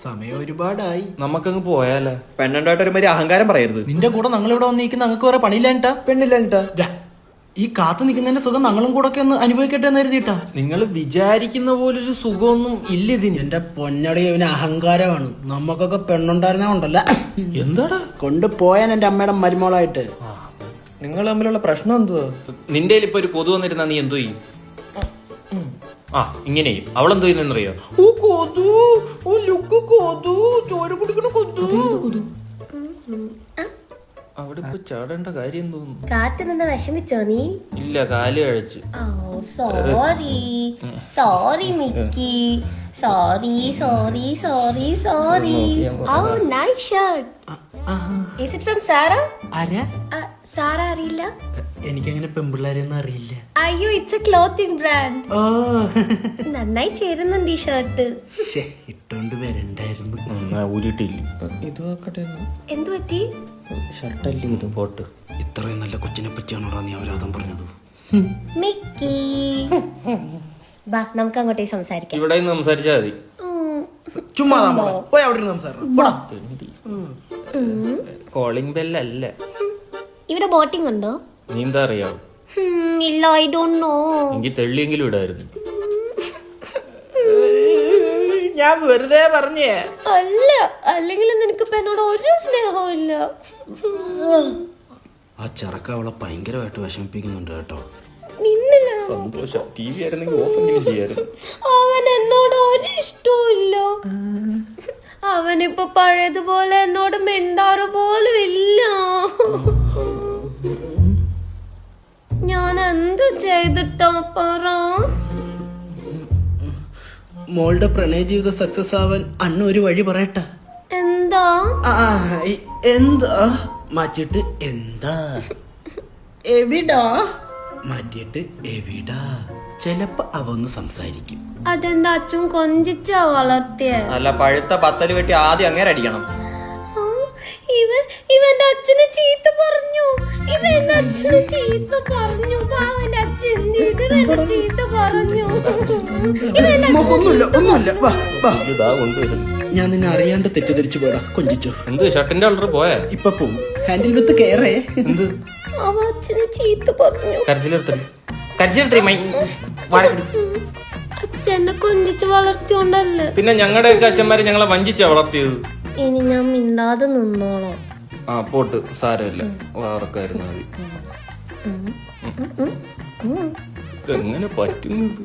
സമയം ഒരുപാടായി, നമുക്കങ്ങ് പോയാലേ. പെണ്ണുണ്ടായിട്ട് ഒരുമാതിരി അഹങ്കാരം പറയരുത്. നിന്റെ കൂടെ ഞങ്ങൾ ഇവിടെ വന്നിരിക്കുന്ന ഞങ്ങൾക്ക് വേറെ പണിയില്ലാണ്ടാ. പെണ്ണില്ലാഞ്ഞിട്ടാ ഈ കാത്തു നിൽക്കുന്നതിന്റെ സുഖം ഞങ്ങളും കൂടെ ഒക്കെ ഒന്ന് അനുഭവിക്കട്ടെ എന്ന് കരുതിയിട്ടാ. നിങ്ങൾ വിചാരിക്കുന്ന പോലൊരു സുഖമൊന്നും ഇല്ല ഇതിന്. എന്റെ പൊന്നടി ഇവന് അഹങ്കാരമാണ്. നമുക്കൊക്കെ പെണ്ണുണ്ടായിരുന്ന കൊണ്ടല്ല, എന്താടാ കൊണ്ടുപോയാൻ എന്റെ അമ്മയുടെ മരുമോളായിട്ട്. നിങ്ങൾ തമ്മിലുള്ള പ്രശ്നം എന്തുവാ? നിന്റെ ഇപ്പൊ ഒരു കൊതു വന്നിരുന്നാ നീ എന്തോ ചെയ്യും? ആ ഇങ്ങനെ അവളെന്തോ ചെയ്യുന്നറിയോ? ഓ കൊതു, ഓ ലുക്ക് കൊതു, ചോര കുടിക്കണ കൊതു. അവിടെ ഇപ്പൊ ചാടേണ്ട കാര്യം തോന്നുന്നു. കാറ്റ് നിന്ന് വിഷമിച്ചോ നീ? ഇല്ല, കാല് കഴിച്ച്. Sorry Mickey, sorry. Oh, nice shirt. Is it from Sarah? ആരാ? സാറ അറിയില്ല? എനിക്കങ്ങനെ പെമ്പിള്ളാരെയൊന്നും അറിയില്ല. അയ്യോ, ഇറ്റ്സ് എ ക്ലോത്തിങ് ബ്രാൻഡ്. ഓ നന്നായി ചേരുന്നുണ്ട് ഈ ഷർട്ട്. ഇട്ടോണ്ട് വരണ്ടായിരുന്നു. ഊരിട്ടില്ല. ഇത് നോക്കട്ടെ. എന്തു പറ്റി? ഷർട്ടല്ലേ ഇത്? പോട്ട്. ഇത്രയും നല്ല കൊച്ചിനെ പറ്റിയാണോടാ നീ അവരാധം പറഞ്ഞത്? മിക്കി, ബാ നമുക്ക് അങ്ങോട്ടേക്ക് സംസാരിക്കാം. ഇവിടെ നിന്ന് സംസാരിച്ചാ മതി. ചുമ്മാ പോയി അവിടെ സംസാരിക്കണം. കോളിംഗ് ബെല്ലല്ല. ഇവിടെ ബോട്ടിംഗ് ഉണ്ടോ? നീന്താ അറിയാവോ? ഇല്ല, ഐ ഡോണ്ട് നോ. എനിക്ക് തെള്ളിയെങ്കിലും ഇടായിരുന്നു. ഞാൻ വെറുതെ പറഞ്ഞേ. അല്ല, അല്ലെങ്കിൽ നിനക്ക് എന്നോട് ഒരു സ്നേഹവും ഇല്ല. ആ ചെറുക്ക അവളെ ഭയങ്കരമായിട്ട് വിഷമിപ്പിക്കുന്നുണ്ട് കേട്ടോ. നിന്നില്ല. സന്തോഷം. ടി വി ആയിരുന്നെങ്കിൽ ഓഫെങ്കിലും ചെയ്യായിരുന്നു. അവൻ എന്നോട് ഒരു ഇഷ്ടവും ഇല്ല. അവനിപ്പോ പഴയതുപോലെ എന്നോട് മിണ്ടാറ് പോലും ഇല്ല. ഞാൻ എന്തു ചെയ്തിട്ടാ പറ? മോളുടെ പ്രണയ ജീവിതം സക്സസ് ആവാൻ അണ്ണ ഒരു വഴി പറയട്ടെ. എന്താ? എന്താ മാറ്റിട്ട് എന്താ എവിടാ മാറ്റിയിട്ട് എവിടാ. ചിലപ്പോ അവ ഒന്ന് സംസാരിക്കും. അതെന്താ അച്ഛൻ കൊഞ്ചിച്ചാ വളർത്തിയ? നല്ല പഴുത്ത പത്തല് വെട്ടി ആദ്യം അങ്ങേരെ അടിക്കണം. ഇവന്റെ അച്ഛനെ ചീത്ത പറഞ്ഞു. ഇവന്റെ അച്ഛനെ ചീത്ത പറഞ്ഞു. പാവന്റെ അച്ഛൻ ചീത്ത പറഞ്ഞു. ഒന്നുമില്ല വാ വാ. ഇതാ കൊണ്ടുവരും. ഞാൻ നിന്നെ അറിയാണ്ട് തെറ്റിദ്ധരിച്ചു പോടാ. കൊഞ്ചിച്ചോ. എന്ത് ഷർട്ടിന്റെ കളർ പോയാ? ഇപ്പൊ പോവും. ഹാൻഡിൽ വിത്ത് കയറേ. എന്ത് അവ അച്ഛനെ ചീത്ത പറഞ്ഞു. കരച്ചിലെടുത്തേ അച്ഛനെ കൊഞ്ചിച്ച് വളർത്തിയോണ്ടല്ലേ. പിന്നെ ഞങ്ങളുടെ ഒക്കെ അച്ഛന്മാരെ ഞങ്ങളെ വഞ്ചിച്ചാ വളർത്തിയത്. ഇനി ഞാൻ മിണ്ടാതെ നിന്നോളാം. ആ പോട്ട്, സാരമില്ല, വാർക്കായിരുന്നു മതി. എങ്ങനെ പറ്റുന്നത്?